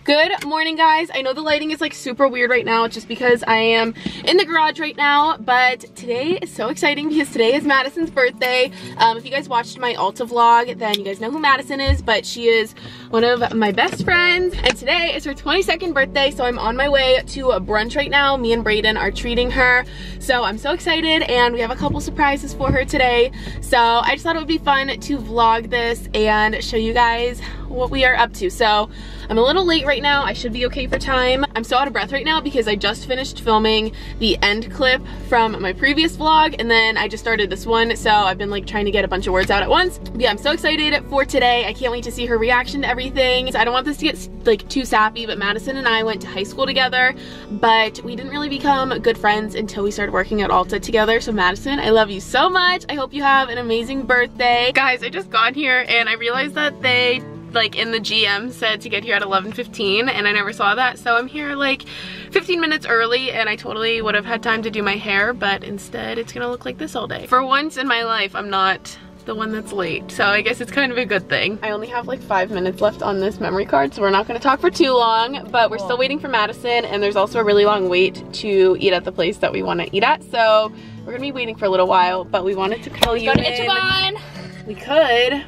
Good morning, guys. I know the lighting is like super weird right now just because I am in the garage right now, but today is so exciting because today is Madison's birthday. If you guys watched my Ulta vlog, then you guys know who Madison is, but she is one of my best friends, and today is her 22nd birthday, so I'm on my way to a brunch right now. Me and Brayden are treating her, so I'm so excited, and we have a couple surprises for her today, so I just thought it would be fun to vlog this and show you guys what we are up to. So I'm a little late right now. I should be okay for time. I'm so out of breath right now because I just finished filming the end clip from my previous vlog, and then I just started this one, so I've been like trying to get a bunch of words out at once. But yeah, I'm so excited for today. I can't wait to see her reaction to everything. So I don't want this to get like too sappy, but Madison and I went to high school together, but we didn't really become good friends until we started working at Ulta together. So Madison, I love you so much. I hope you have an amazing birthday. Guys, I just got here and I realized that they like in the GM said to get here at 11:15, and I never saw that, so I'm here like 15 minutes early, and I totally would have had time to do my hair, but instead it's gonna look like this all day. For once in my life, I'm not the one that's late, so I guess it's kind of a good thing. I only have like 5 minutes left on this memory card, so we're not gonna talk for too long, but we're still waiting for Madison, and there's also a really long wait to eat at the place that we want to eat at, so we're gonna be waiting for a little while, but we wanted to call you in. We could.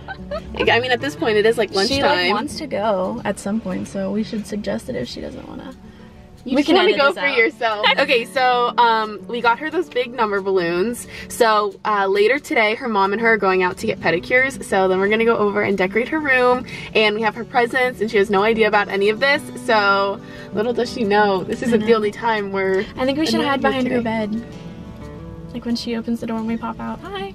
I mean, at this point, it is like lunchtime. She like wants to go at some point, so we should suggest it if she doesn't want to. You can only go for yourself. Okay, so we got her those big number balloons. So later today, her mom and her are going out to get pedicures. So then we're gonna go over and decorate her room, and we have her presents, and she has no idea about any of this. So little does she know, this isn't the only time we're. I think we should hide behind her bed, like when she opens the door and we pop out. Hi.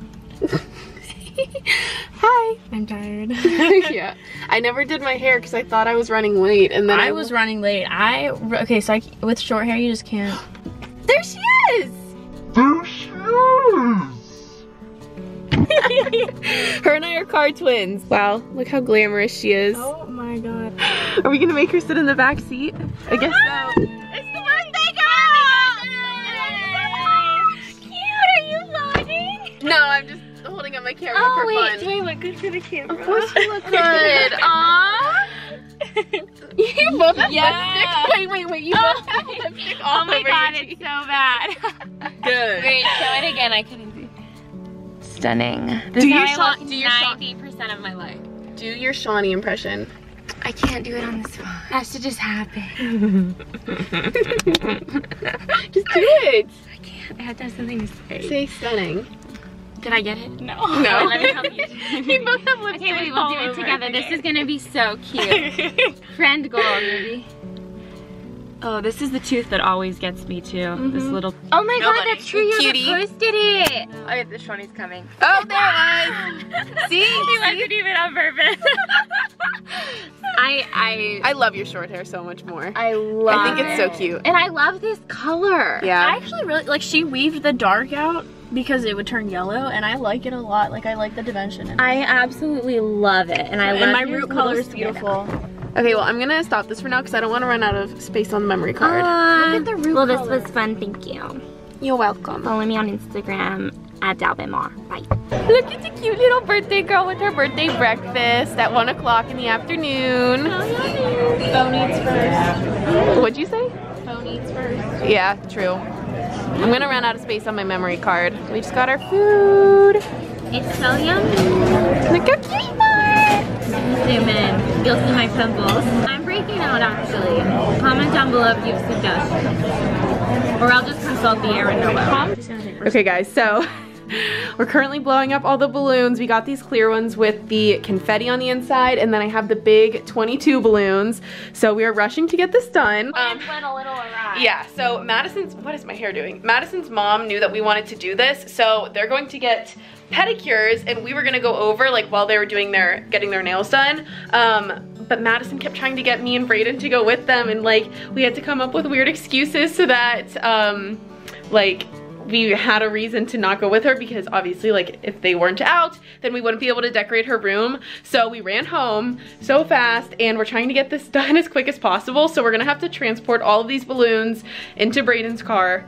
Hi. I'm tired. Yeah. I never did my hair because I thought I was running late, and then I was running late. Okay, so with short hair you just can't. There she is! There she is! Her and I are car twins. Wow, look how glamorous she is. Oh my god. Are we gonna make her sit in the back seat? I guess so. It's the birthday girl! Cute, are you vlogging? No, I'm just holding up my camera for fun. Do I look good for the camera? Of course you look good. Aww. You both have lipstick. Wait. You both have lipstick all over your cheek. Oh my god, it's so bad. Good. Wait, show it again. I couldn't see. Stunning. Do your 90% of my life. Do your Shawnee impression. I can't do it on this phone. It has to just happen. Just do it. I can't. I have to have something to say. Say stunning. Did I get it? No. No. Let me help you. You both have lipstick. Okay, wait, we'll do it together. This is gonna be so cute. Friend goal, maybe. Oh, this is the tooth that always gets me too. This little. Oh my god, that's true. You posted it. Oh, yeah, the Shawnee's coming. Oh, there it was. See? It wasn't even on purpose. I love your short hair so much more. I think it's so cute. And I love this color. Yeah. I actually really like. She weaved the dark out because it would turn yellow, and I like it a lot. Like, I like the dimension. I absolutely love it, and I love my root color is beautiful. Okay, well, I'm gonna stop this for now because I don't want to run out of space on the memory card. Look at the root color. Well, this was fun. Thank you. You're welcome. Follow me on Instagram at @dalbinmar. Bye. Look at the cute little birthday girl with her birthday breakfast at 1 o'clock in the afternoon. Phone eats first. What'd you say? Phone eats first. Yeah, true. I'm gonna run out of space on my memory card. We just got our food. It's so yummy. Look how cute you are. Zoom in. You'll see my pimples. I'm breaking out actually. Comment down below if you have suggestions. Or I'll just consult the Erin Noelle. Okay guys, so we're currently blowing up all the balloons. We got these clear ones with the confetti on the inside, and then I have the big 22 balloons. So we are rushing to get this done. Went a little awry. Yeah, so what is my hair doing? Madison's mom knew that we wanted to do this, so they're going to get pedicures, and we were gonna go over like while they were getting their nails done. But Madison kept trying to get me and Brayden to go with them, and like we had to come up with weird excuses so that like we had a reason to not go with her, because obviously like if they weren't out then we wouldn't be able to decorate her room. So we ran home so fast, and we're trying to get this done as quick as possible. So we're gonna have to transport all of these balloons into Brayden's car.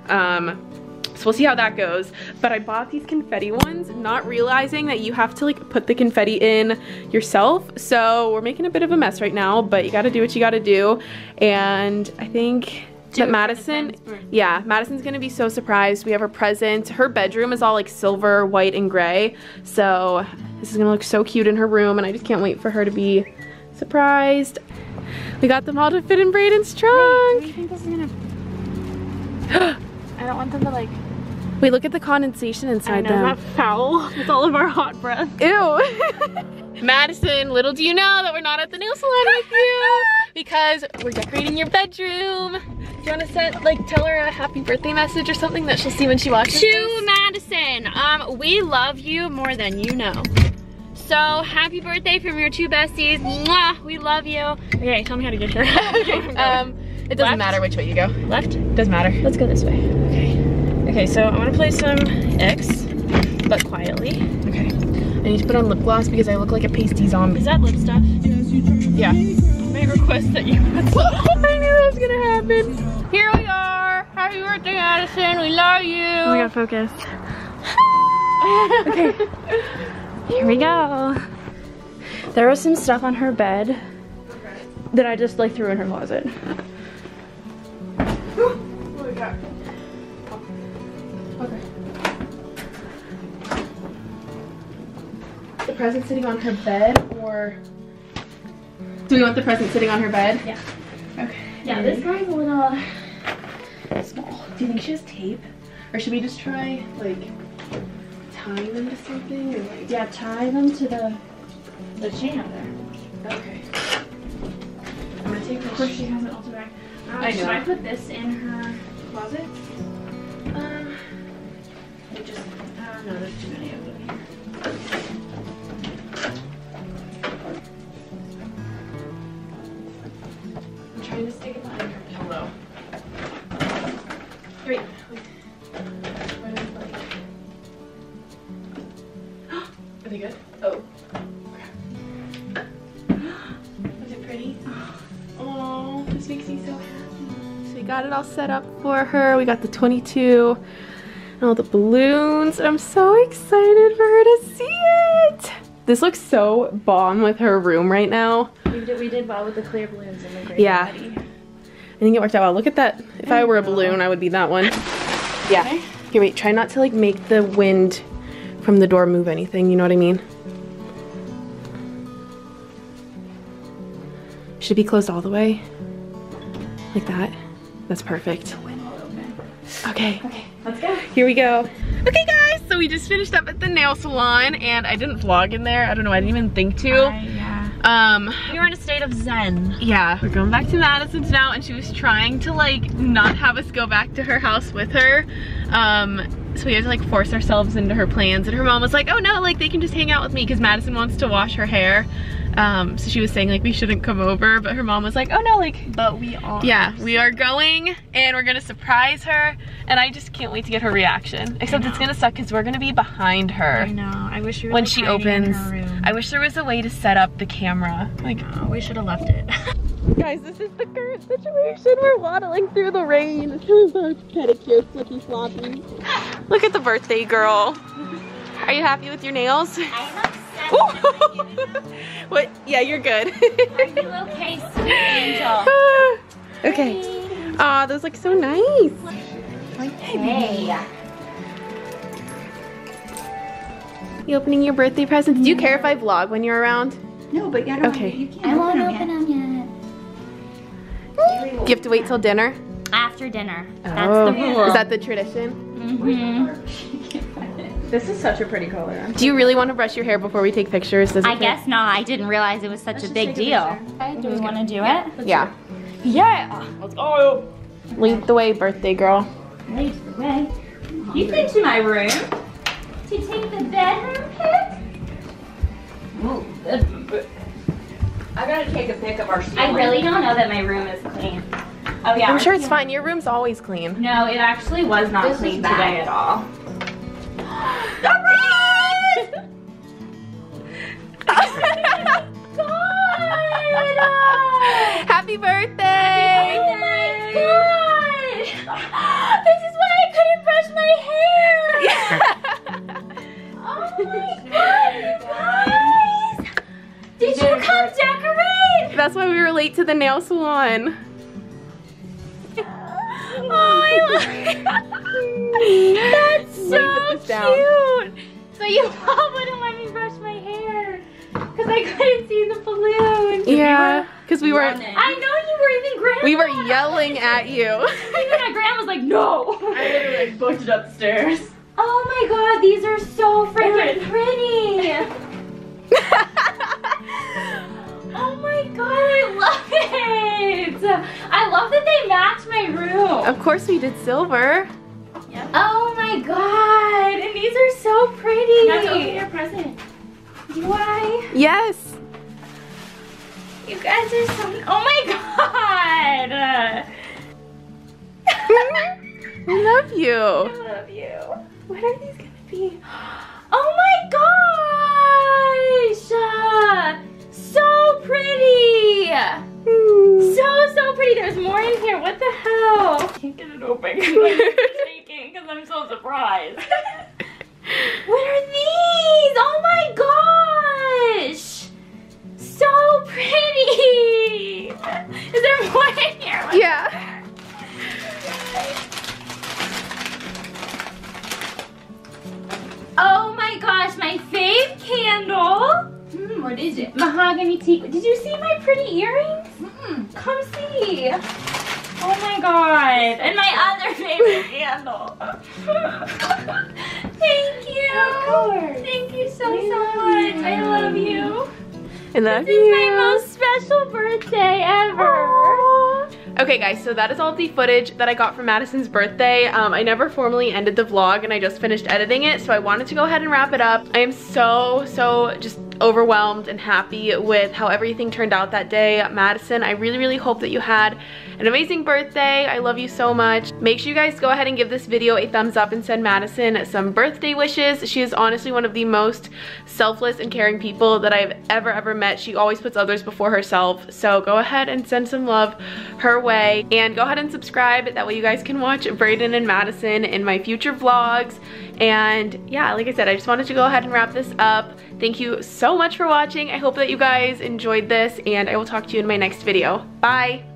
So we'll see how that goes. But I bought these confetti ones, not realizing that you have to like put the confetti in yourself. So we're making a bit of a mess right now, but you gotta do what you gotta do. And I think that Madison's gonna be so surprised. We have her present. Her bedroom is all like silver, white, and gray. So this is gonna look so cute in her room, and I just can't wait for her to be surprised. We got them all to fit in Brayden's trunk. Wait, do you think this is gonna... I don't want them to like... Wait, look at the condensation inside them. That's foul with all of our hot breath. Ew. Madison, little do you know that we're not at the nail salon with you because we're decorating your bedroom. Do you want to tell her a happy birthday message or something that she'll see when she watches this? To Madison, we love you more than you know. So happy birthday from your two besties. Mwah, we love you. Okay, tell me how to get here. It doesn't matter which way you go. Left? Doesn't matter. Let's go this way. Okay. Okay, so I'm gonna play some X, but quietly. Okay. I need to put on lip gloss because I look like a pasty zombie. Is that lip stuff? Yeah. I may request that you put some. I knew that was gonna happen. Here we are. Happy birthday, Madison. We love you. Oh my god, focus. Okay. Here we go. There was some stuff on her bed that I just like threw in her closet. Oh my god. Okay. The present sitting on her bed, or do we want the present sitting on her bed? Yeah. Okay. Yeah, this one's a little small. Do you think she has tape? Or should we just try like tying them to something, or like... Yeah, tie them to the chain up there. Okay. I'm gonna take Of course she has it all back. I know. Should I put this in her closet? No, there's too many of them here. I'm trying to stick it behind her pillow. Wait. Are they good? Oh. Was it pretty? Oh, this makes me so happy. So we got it all set up for her. We got the 22 and all the balloons. I'm so excited for her to see it. This looks so bomb with her room right now. We did well with the clear balloons and the gray. Yeah. I think it worked out well. Look at that. If I were a balloon, I would be that one. Yeah. Okay. Here, wait. Try not to like make the wind from the door move anything. You know what I mean? Should it be closed all the way? Like that? That's perfect. Okay. Okay, let's go. Here we go. Okay guys, so we just finished up at the nail salon and I didn't vlog in there. I don't know, I didn't even think to. Yeah. We were in a state of zen. Yeah, we're going back to Madison's now and she was trying to like not have us go back to her house with her. So we had to like force ourselves into her plans and her mom was like, oh no, like they can just hang out with me because Madison wants to wash her hair. So she was saying like we shouldn't come over, but her mom was like, oh no, like, but we are. Yeah, we are going and we're gonna surprise her and I just can't wait to get her reaction. Except it's gonna suck because we're gonna be behind her. I know, I wish we were when like, she opens. I wish there was a way to set up the camera. Like, oh, we should have left it. Guys, this is the current situation. We're waddling through the rain. Pedicure, flippy floppy. Look at the birthday girl. Are you happy with your nails? I'm upset. What? Yeah, you're good. Are you okay, sweet angel? Okay. Aw, those look so nice. Hey. You opening your birthday presents? Do you care if I vlog when you're around? No, but you don't. Okay. You can't I won't open open them yet. You have to wait till dinner? After dinner. That's Oh, the rule. is that the tradition? Mm-hmm. This is such a pretty color. Do you really want to brush your hair before we take pictures? Does it I fit? guess not. I didn't realize it was such a big deal. Do we want to do it? Yeah. Yeah. Let's go. Lead the way, birthday girl. Lead the way. You've been to my room to take the bedroom pic. I gotta take a pic of our ceiling. I really don't know that my room is clean. Oh yeah. I'm sure it's fine. Your room's always clean. No, it actually was not This clean is bad. today at all. Happy birthday! Oh my gosh! This is why I couldn't brush my hair! Oh my god, you guys! Did you come decorate? That's why we were late to the nail salon. Oh, I love it. That's so cute. So you all wouldn't let me brush my hair because I couldn't see the balloon. Yeah, because we weren't. I know you were, even Grandma. We were yelling at you. Even my grandma was like, no. I literally like booked it upstairs. Oh my god, these are so freaking pretty. Oh my god, I love it. I love that they match my room. Of course we did silver. Yep. Oh my god, and these are so pretty. Now to open your present. Do I? Yes. You guys are so. Oh my god. I love you. I love you. What are these gonna be? Oh my gosh! So pretty! So pretty. There's more in here. What the hell? I can't get it open because I'm shaking because I'm so surprised. What are these? Oh my gosh! So pretty! Is there more in here? Yeah. Oh my gosh, my fave candle! What is it? Mahogany teak. Did you see my pretty earrings? Come see. Oh my god. And my other favorite candle. Thank you. Of course. Thank you so much. I love you. I love This is my most special birthday ever. Okay guys, so that is all the footage that I got from Madison's birthday. I never formally ended the vlog and I just finished editing it, so I wanted to go ahead and wrap it up. I am so just overwhelmed and happy with how everything turned out that day. Madison, I really hope that you had an amazing birthday. I love you so much. Make sure you guys go ahead and give this video a thumbs up and send Madison some birthday wishes. She is honestly one of the most selfless and caring people that I've ever met. She always puts others before herself, so go ahead and send some love her way, and go ahead and subscribe. That way you guys can watch Brayden and Madison in my future vlogs. And yeah, like I said, I just wanted to go ahead and wrap this up. Thank you so much for watching. I hope that you guys enjoyed this, and I will talk to you in my next video. Bye!